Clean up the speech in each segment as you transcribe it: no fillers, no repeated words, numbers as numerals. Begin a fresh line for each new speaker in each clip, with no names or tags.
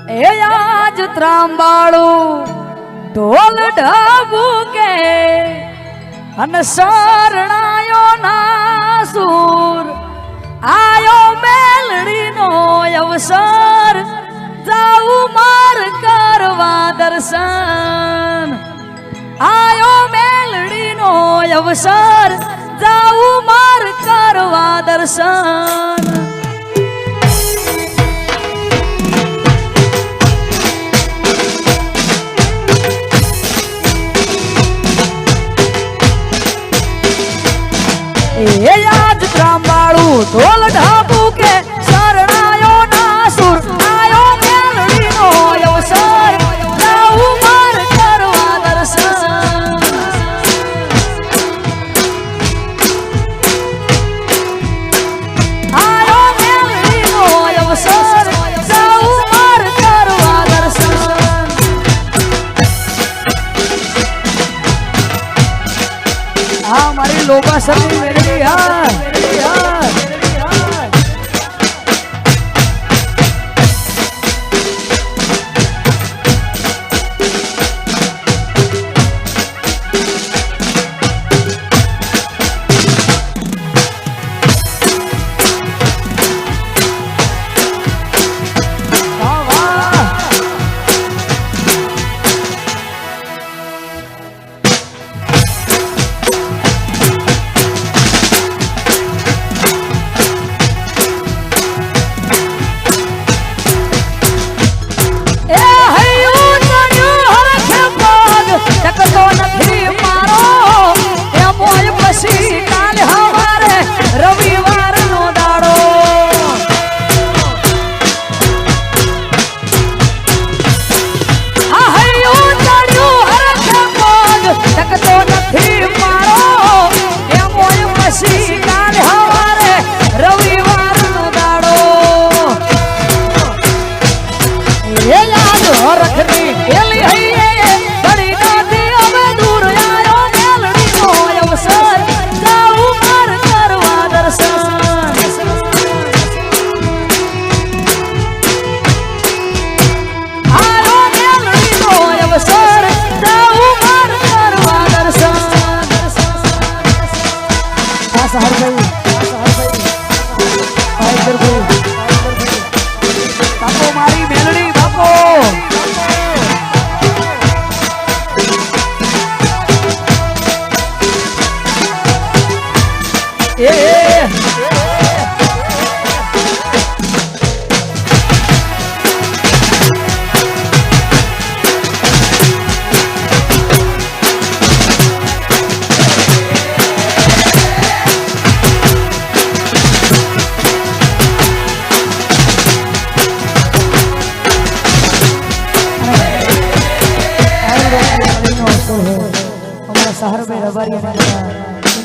એ આજ ત્રાંબાળું ઢોલ ઢબુકે અને શરણાયો ના સુર આયો મેલડીનો અવસર જાઉં માર કરવા દર્શન આયો મેલડીનો અવસર જાઉં માર કરવા દર્શન એ આજ ત્રાંબાળું ઢોલ ઢબુકે શરણાયો ના સુર આયો મેલડીનો અવસર જાઉં માર કરવા દર્શન આયો મેલડીનો અવસર જાઉં માર કરવા દર્શન આ મારી લોબાસરની મેલડી હા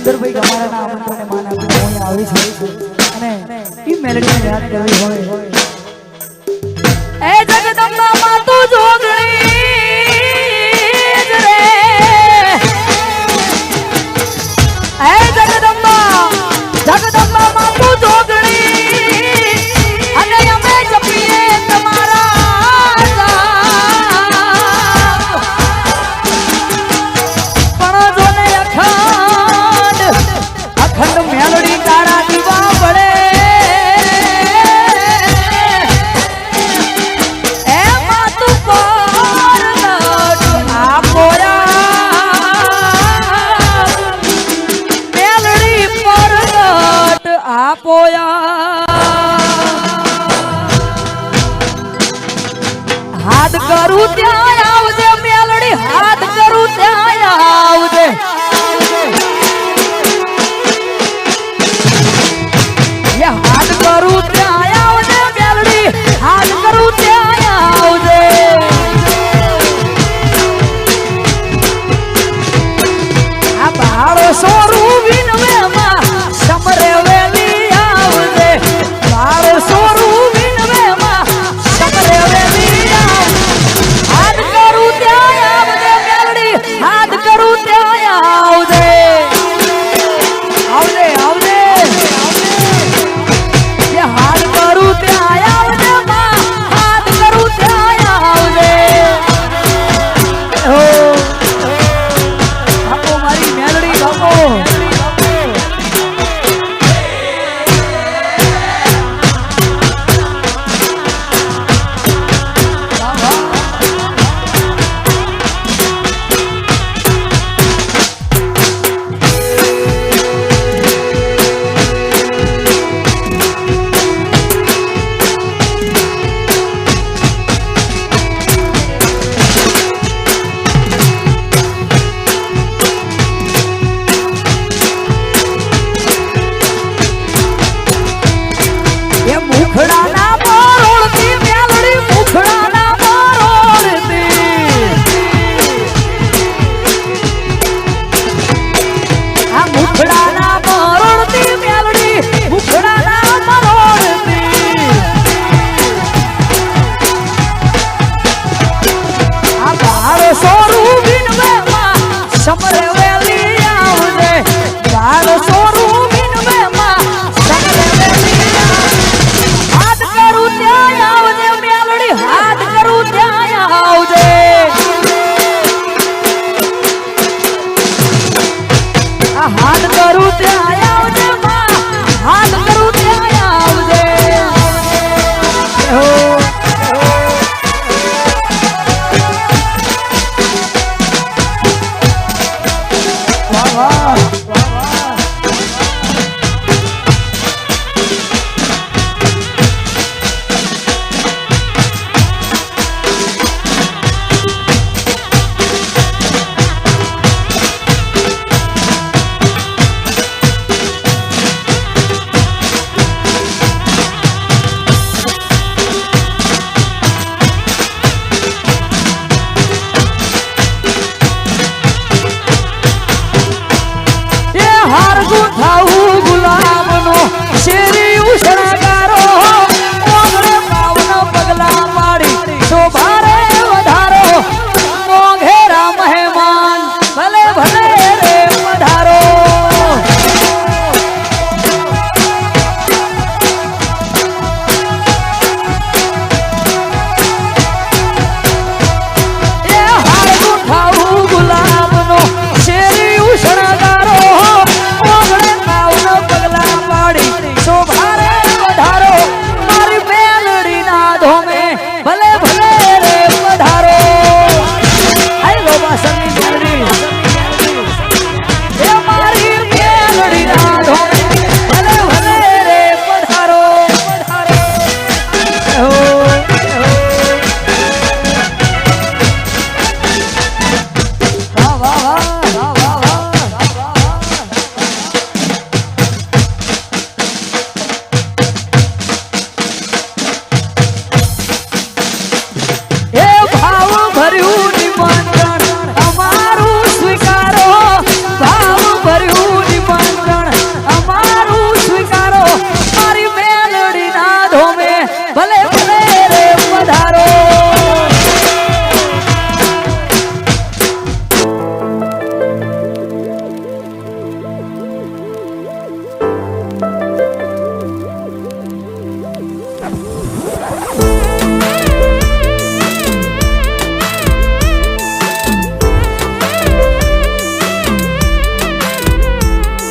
સુંદરભાઈ અમારા ના આમંત્રણને માન આપીને હું આવી છું અને ઈ મેલડીને યાદ કરવી હોય એ જગદંબા માં તું જોગણી જ રે એ જગદંબા માં તું જોગણી અને અમે જપીએ તમારા હાથ કરું ત્યાં આવજે મેલડી હાથ કરું ત્યાં આવજે હાથ કરું ત્યાં આવજે મેલડી હાથ કરું ત્યાં આવજે આ બાળો સોરું વિનવે માં સમરે વેલી આવજે બાળો સોરું વિનવે માં સમરે વેલી હાથ કરું ત્યાં આવજે મેલડી હાથ કરું ત્યાં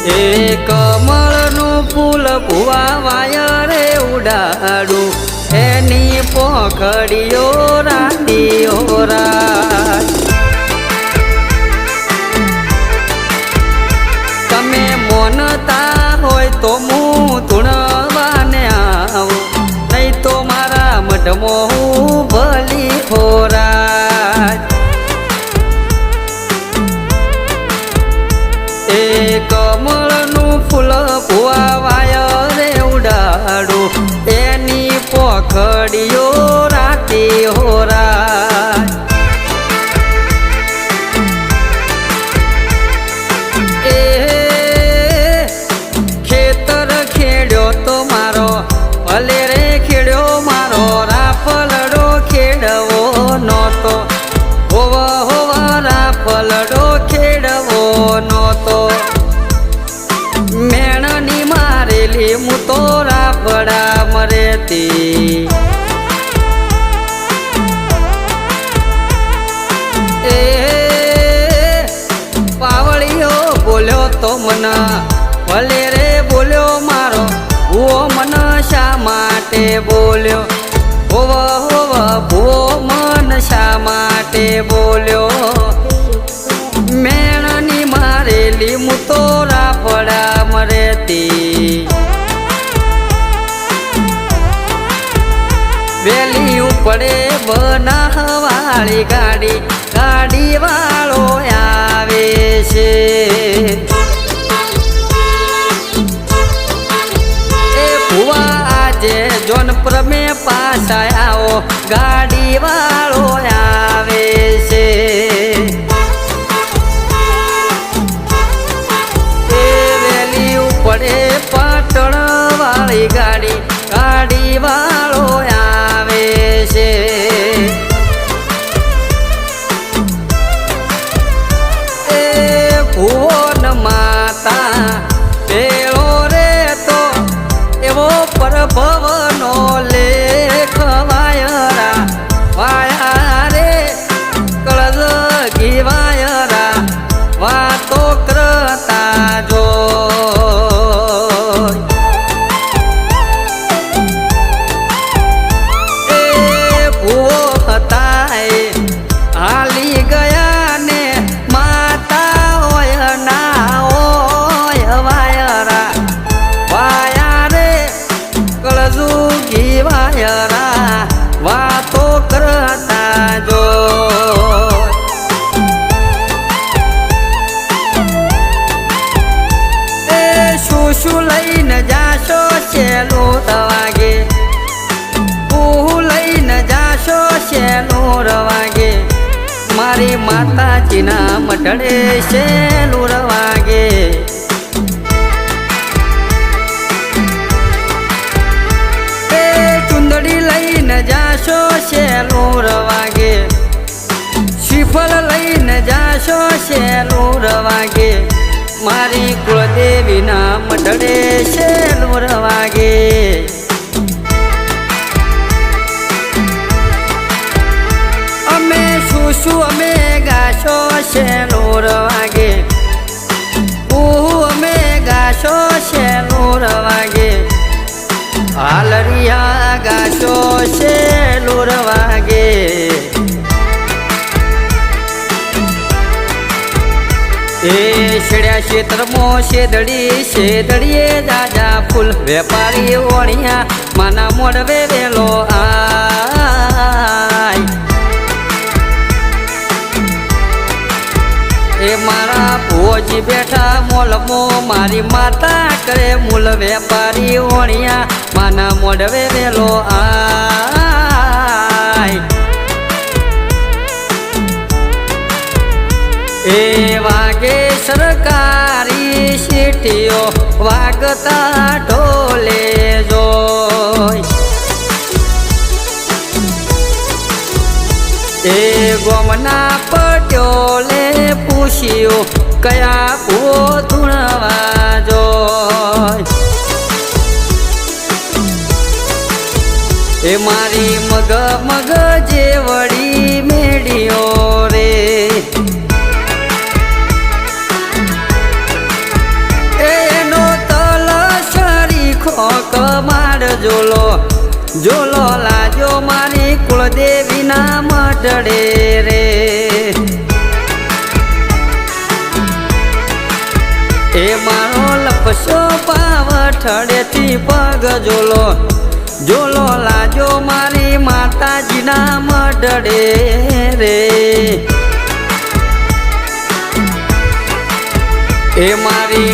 એ કમળનું ફૂલ ભુવા વાયરે ઉડાડું એની પોખડીઓ રાંડીઓ રાજ તમે મોનતા હોય તો હું ધૂણવાને આવું નહીં તો મારા મઢમાં હું ભલી ખોરાજ એ કમળનું ફૂલ ભુવા વાયરે ઉડાડું એની પોખડીઓ રાતી હોરા એ ખેતર ખેડ્યો તો મારો ભલે રે ખેડ્યો મારો રાફલડો ખેડવો નહોતો હોવા હોવા રાફલડો ખેડવો નહોતો મેણની મારેલી હું તો રાફડા મરેતી એ પાવળીઓ બોલ્યો તો મને ભલે રે બોલ્યો મારો ભૂવો મને શા માટે બોલ્યો હોવા હોવા ભૂવો મન શા માટે બોલ્યો મેણની મારેલી હું તો રાફડા મરેતી વેલી ઉપડે બનાવાળી ગાડી ગાડી વાળો આવે છે એ ભુવા આજે જોનપુર મેં પાછા આવો ગાડી વાળો આવે છે એ વેલી ઉપડે પાટણ વાળી ગાડી ગાડી વાળો આવે છે એ ભુવન માતા પેલો રે તો એવો પરભવનો લેખ વાયરા વાયા રે કળજ ઘી વાયરા વાતો કરતા જો હાલી ગયા ને માતા ઓય ના ઓય વાયરા વાયા રે કળજુગી વાયરા વાતો કરતા જો એ શું લઈને જાશો છેલું વાગે લઈને જાશો શેલું રવાગે મારી માતાજીના મઢડે શેલું રવાગે એ ચુંદડી લઈને જાશો શેલું રવાગે શ્રીફળ લઈને જાશો શેલું રવાગે મારી કુળદેવીના મઢડે શેલું રવાગે અમે શું અમે ગાશો શેલું રવાગે અમે ગાશો શેલું રવાગે હાલરિયા ગાશો શેલું રવાગે એ શેડ્યા ક્ષેત્રમાં શેદડીએ દાદા ફૂલ વેપારી ઓણિયા માના મોડવે વેલો આય એ મારા ભોજી બેઠા મોલમો મારી માતા કરે મૂલ વેપારી ઓણિયા માના મોડવે વેલો આય એ વાગે સરકારી સીટીઓ વાગતા ઢોલે જોય એ ગોમના પટ્યોલે પૂછ્યું કયા ભૂવો ધૂણવા જોય એ મારી મગ જેવડી મેડીઓ રે એ ઝોલો ઝોલો લાજો મારી કુળદેવીના મઢડે રે એ મારો લપસો પાવઠડેથી પગ ઝોલો ઝોલો લાજો મારી માતાજીના મઢડે રે એ મારી